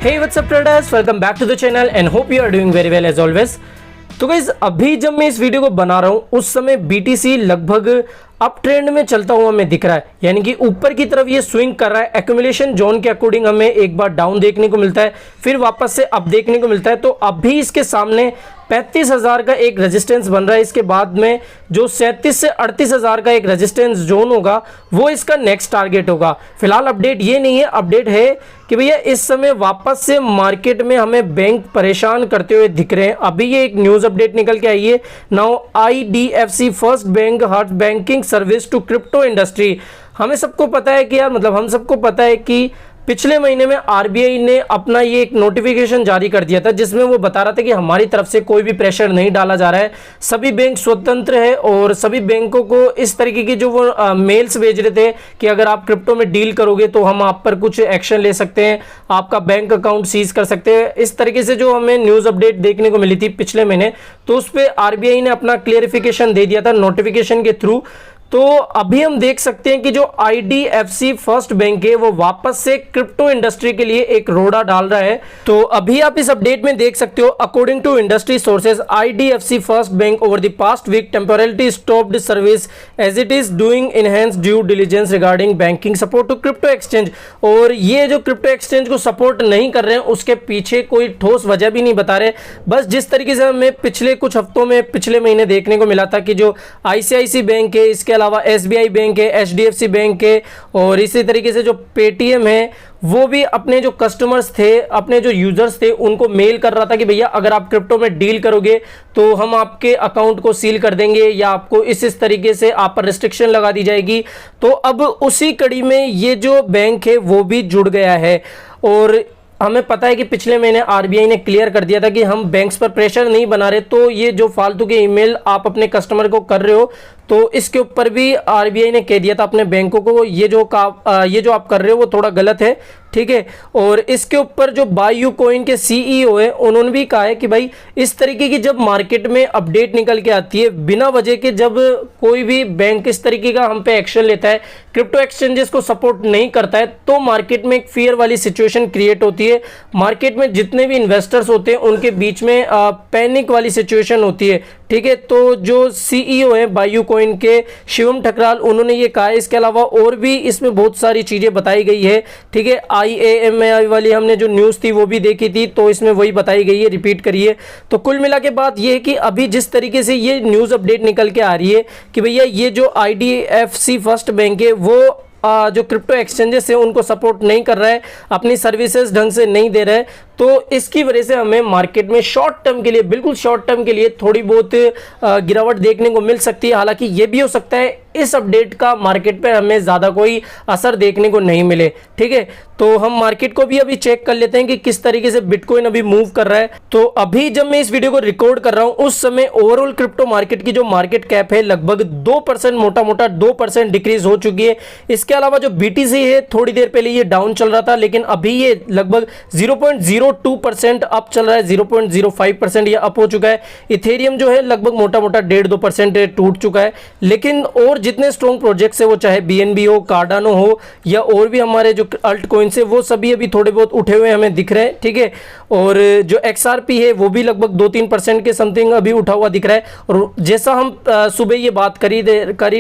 Hey, what's up traders? Welcome back to the channel and hope you are doing very well as always. तो guys अभी जब मैं इस video को बना रहा हूं उस समय BTC लगभग अप ट्रेंड में चलता हुआ हमें दिख रहा है, यानी कि ऊपर की तरफ ये स्विंग कर रहा है। एक्यूमुलेशन जोन के अकॉर्डिंग हमें एक बार डाउन देखने को मिलता है, फिर वापस से अप देखने को मिलता है। तो अभी इसके सामने 35,000 का एक रेजिस्टेंस बन रहा है। इसके बाद में जो 37 से 38,000 का एक रेजिस्टेंस जोन होगा वो इसका नेक्स्ट टारगेट होगा। फिलहाल अपडेट ये नहीं है, अपडेट है कि भैया इस समय वापस से मार्केट में हमें बैंक परेशान करते हुए दिख रहे हैं। अभी ये एक न्यूज़ अपडेट निकल के आई है। Now IDFC first bank halt banking service to crypto industry. हमें सबको पता है कि यार हम सबको पता है कि पिछले महीने में RBI ने अपना ये एक नोटिफिकेशन जारी कर दिया था जिसमें वो बता रहा था कि हमारी तरफ से कोई भी प्रेशर नहीं डाला जा रहा है, सभी बैंक स्वतंत्र है और सभी बैंकों को इस तरीके की जो वो मेल्स भेज रहे थे कि अगर आप क्रिप्टो में डील करोगे तो हम आप पर कुछ एक्शन ले सकते हैं, आपका बैंक अकाउंट सीज कर सकते हैं। इस तरीके से जो हमें न्यूज़ अपडेट देखने को मिली थी पिछले महीने, तो उस पर RBI ने अपना क्लियरिफिकेशन दे दिया था नोटिफिकेशन के थ्रू। तो अभी हम देख सकते हैं कि जो IDFC फर्स्ट बैंक है वो वापस से क्रिप्टो इंडस्ट्री के लिए एक रोड़ा डाल रहा है। तो अभी आप इस अपडेट में देख सकते हो, according to industry sources IDFC first bank over the past week temporarily stopped service as it is doing enhanced due diligence regarding banking support to crypto exchange. और ये जो क्रिप्टो एक्सचेंज को सपोर्ट नहीं कर रहे हैं उसके पीछे कोई ठोस वजह भी नहीं बता रहे। बस जिस तरीके से हमें पिछले कुछ हफ्तों में पिछले महीने देखने को मिला था कि जो ICICI बैंक है, इसके अलावा SBI बैंक है, HDFC बैंक है और इसी तरीके से जो पेटीएम है वो भी अपने जो कस्टमर्स थे, अपने जो यूजर्स थे उनको मेल कर रहा था कि भैया अगर आप क्रिप्टो में डील करोगे तो हम आपके अकाउंट को सील कर देंगे या आपको इस तरीके से आप पर रिस्ट्रिक्शन लगा दी जाएगी। तो अब उसी कड़ी में ये जो बैंक है वो भी जुड़ गया है। और हमें पता है कि पिछले महीने RBI ने क्लियर कर दिया था कि हम बैंक्स पर प्रेशर नहीं बना रहे, तो ये जो फालतू के ईमेल आप अपने कस्टमर को कर रहे हो तो इसके ऊपर भी RBI ने कह दिया था अपने बैंकों को ये जो आप कर रहे हो वो थोड़ा गलत है, ठीक है। और इसके ऊपर जो बायू कॉइन के CEO है उन्होंने भी कहा है कि भाई इस तरीके की जब मार्केट में अपडेट निकल के आती है बिना वजह के, जब कोई भी बैंक इस तरीके का हम पे एक्शन लेता है, क्रिप्टो एक्सचेंजेस को सपोर्ट नहीं करता है, तो मार्केट में एक फियर वाली सिचुएशन क्रिएट होती है। मार्केट में जितने भी इन्वेस्टर्स होते हैं उनके बीच में पैनिक वाली सिचुएशन होती है, ठीक है। तो जो CEO है बायू कॉइन के शिवम ठकराल, उन्होंने ये कहा है। इसके अलावा और भी इसमें बहुत सारी चीज़ें बताई गई है, ठीक है। IAMAI वाली हमने जो न्यूज़ थी वो भी देखी थी, तो इसमें वही बताई गई है, रिपीट करिए। तो कुल मिला के बात ये है कि अभी जिस तरीके से ये न्यूज़ अपडेट निकल के आ रही है कि भैया ये जो IDFC फर्स्ट बैंक है वो जो क्रिप्टो एक्सचेंजेस है उनको सपोर्ट नहीं कर रहा है, अपनी सर्विसेज ढंग से नहीं दे रहा है, तो इसकी वजह से हमें मार्केट में शॉर्ट टर्म के लिए, बिल्कुल शॉर्ट टर्म के लिए थोड़ी बहुत गिरावट देखने को मिल सकती है। हालांकि ये भी हो सकता है इस अपडेट का मार्केट पे हमें ज़्यादा कोई असर देखने को नहीं मिले, ठीक है। तो हम मार्केट को भी अभी चेक कर लेते हैं कि किस तरीके से बिटकॉइन अभी मूव कर रहा है। तो अभी जब मैं इस वीडियो को रिकॉर्ड कर रहा हूं उस समय ओवरऑल क्रिप्टो मार्केट की जो मार्केट कैप है लगभग 2% मोटा 2% डिक्रीज हो चुकी है। इसके अलावा जो BTC है थोड़ी देर पहले ये डाउन चल रहा था, लेकिन अभी ये लगभग 0.02% अप चल रहा है, 0.05% ये अप हो चुका है। इथेरियम जो है लगभग मोटा 1.5-2% टूट चुका है। लेकिन और जितने स्ट्रॉन्ग प्रोजेक्ट्स है वो चाहे BNB हो, कार्डानो हो या और भी हमारे जो अल्ट कॉइन्स है वो सभी अभी थोड़े बहुत उठे हुए हमें दिख रहे हैं, ठीक है। और जो XRP है वो भी लगभग 2-3% के समथिंग अभी उठा हुआ दिख रहा है। और जैसा हम सुबह ये बात कर ही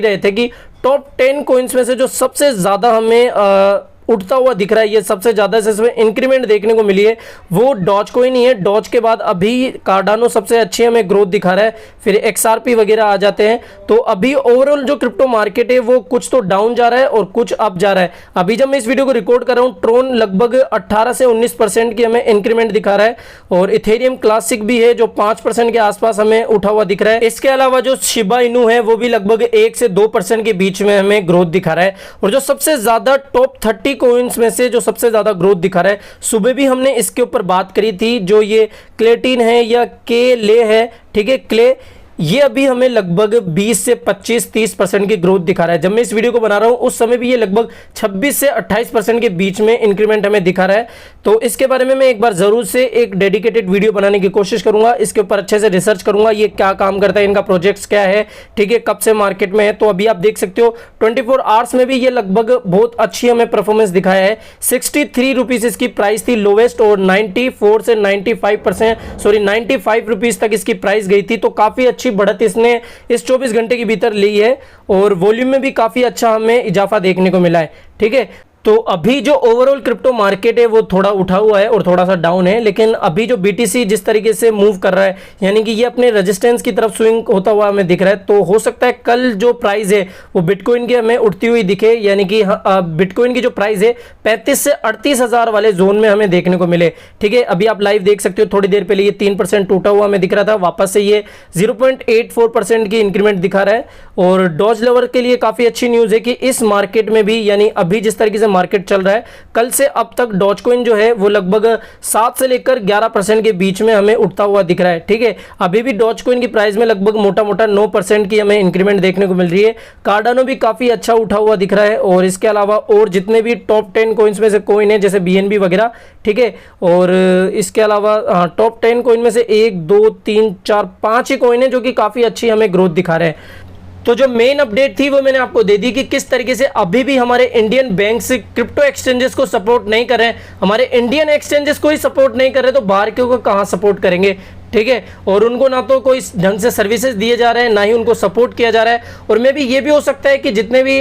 रहे थे कि टॉप 10 कॉइन्स में से जो सबसे ज़्यादा हमें उठता हुआ दिख रहा है, ये सबसे ज़्यादा से इसमें इंक्रीमेंट देखने को मिली है वो डॉज कॉइन ही है। डॉज के बाद अभी कार्डानो सबसे अच्छी हमें ग्रोथ दिखा रहा है, फिर XRP वगैरह आ जाते हैं। तो अभी ओवरऑल जो क्रिप्टो मार्केट है वो कुछ तो डाउन जा रहा है और कुछ अप जा रहा है। अभी जब मैं इस वीडियो को रिकॉर्ड कर रहा हूँ ट्रोन लगभग 18 से 19% की हमें इंक्रीमेंट दिखा रहा है और इथेरियम क्लासिक भी है जो 5% के आसपास हमें उठा हुआ दिख रहा है। इसके अलावा जो शिबा इनू है वो भी लगभग 1 से 2% के बीच में हमें ग्रोथ दिखा रहा है। और जो सबसे ज़्यादा टॉप 30 कॉइन्स में से जो सबसे ज्यादा ग्रोथ दिखा रहा है, सुबह भी हमने इसके ऊपर बात करी थी, जो ये क्लेटिन है या के ले है, ठीक है, क्ले, ये अभी हमें लगभग 20 से 25-30% की ग्रोथ दिखा रहा है। जब मैं इस वीडियो को बना रहा हूं उस समय भी ये लगभग 26 से 28% के बीच में इंक्रीमेंट हमें दिखा रहा है। तो इसके बारे में मैं एक बार जरूर से एक डेडिकेटेड वीडियो बनाने की कोशिश करूंगा, इसके ऊपर अच्छे से रिसर्च करूंगा, ये क्या काम करता है, इनका प्रोजेक्ट्स क्या है, ठीक है, कब से मार्केट में है। तो अभी आप देख सकते हो 24 आवर्स में भी ये लगभग बहुत अच्छी हमें परफॉर्मेंस दिखाया है। 63 रुपीज इसकी प्राइस थी लोवेस्ट और 94 से 95 रुपीज तक इसकी प्राइस गई थी। तो काफी अच्छी बढ़त इसने इस 24 घंटे के भीतर ली है और वॉल्यूम में भी काफी अच्छा हमें इजाफा देखने को मिला है, ठीक है। तो अभी जो ओवरऑल क्रिप्टो मार्केट है वो थोड़ा उठा हुआ है और थोड़ा सा डाउन है, लेकिन अभी जो बीटीसी जिस तरीके से मूव कर रहा है, यानी कि ये अपने रेजिस्टेंस की तरफ स्विंग होता हुआ हमें दिख रहा है। तो हो सकता है कल जो प्राइस है वो बिटकॉइन की हमें उठती हुई दिखे, यानी कि बिटकॉइन की जो प्राइस है 35 से 38 हजार वाले जोन में हमें देखने को मिले, ठीक है। अभी आप लाइव देख सकते हो, थोड़ी देर पहले ये 3% टूटा हुआ हमें दिख रहा था, वापस से ये 0.84% की इंक्रीमेंट दिखा रहा है। और डॉज लेवर के लिए काफी अच्छी न्यूज है कि इस मार्केट में भी, यानी अभी जिस तरीके से मार्केट चल रहा है, कल से अब तक डॉजकॉइन जो है वो लगभग 7 से लेकर 11% के बीच में हमें उठता हुआ दिख रहा है, ठीक है। अभी भी डॉजकॉइन की प्राइस में लगभग मोटा मोटा 9% की हमें इंक्रीमेंट देखने को मिल रही है। कार्डानो भी काफी अच्छा उठा हुआ दिख रहा है और इसके अलावा और जितने भी टॉप 10 कॉइन्स में से कॉइन है जैसे BNB वगैरह, ठीक है। और इसके अलावा टॉप 10 कॉइन में से 1 2 3 4 5 ही कॉइन है जो कि काफी अच्छी हमें ग्रोथ दिखा रहे हैं। तो जो मेन अपडेट थी वो मैंने आपको दे दी कि किस तरीके से अभी भी हमारे इंडियन बैंक्स क्रिप्टो एक्सचेंजेस को सपोर्ट नहीं कर रहे हैं, हमारे इंडियन एक्सचेंजेस को ही सपोर्ट नहीं कर रहे, तो बाहर के को कहां सपोर्ट करेंगे, ठीक है। और उनको ना तो कोई ढंग से सर्विसेज दिए जा रहे हैं, ना ही उनको सपोर्ट किया जा रहा है। और मे भी ये भी हो सकता है कि जितने भी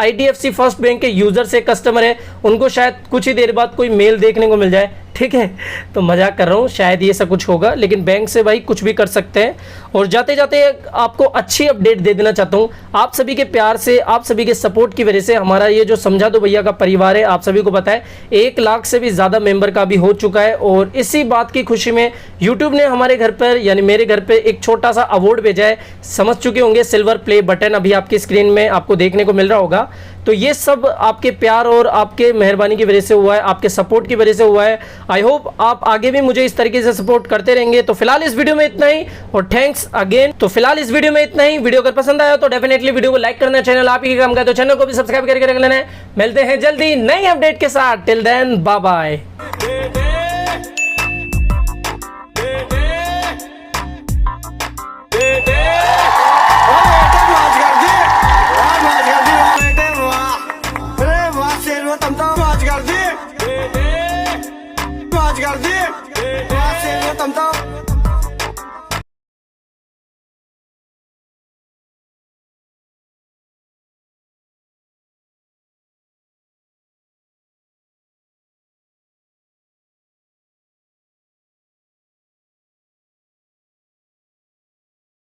IDFC फर्स्ट बैंक के यूजर्स है, कस्टमर है, उनको शायद कुछ ही देर बाद कोई मेल देखने को मिल जाए, ठीक है। तो मजाक कर रहा हूँ, शायद ये सब कुछ होगा, लेकिन बैंक से भाई कुछ भी कर सकते हैं। और जाते जाते आपको अच्छी अपडेट दे देना चाहता हूँ, आप सभी के प्यार से, आप सभी के सपोर्ट की वजह से हमारा ये जो समझा दो भैया का परिवार है, आप सभी को पता है 1 लाख से भी ज्यादा मेंबर का भी हो चुका है। और इसी बात की खुशी में यूट्यूब ने हमारे घर पर, यानी मेरे घर पे एक छोटा सा अवार्ड भेजा है, समझ चुके होंगे, सिल्वर प्ले बटन अभी आपकी स्क्रीन में आपको देखने को मिल रहा होगा। तो ये सब आपके प्यार और आपके मेहरबानी की वजह से हुआ है, आपके सपोर्ट की वजह से हुआ है। आई होप आप आगे भी मुझे इस तरीके से सपोर्ट करते रहेंगे। तो फिलहाल इस वीडियो में इतना ही और थैंक्स अगेन। तो फिलहाल इस वीडियो में इतना ही। वीडियो अगर पसंद आया तो डेफिनेटली वीडियो को लाइक करना, चैनल आप ही काम का तो चैनल को भी सब्सक्राइब करके रख लेना है। मिलते हैं जल्दी नई अपडेट के साथ, टिल देन बाय बाय।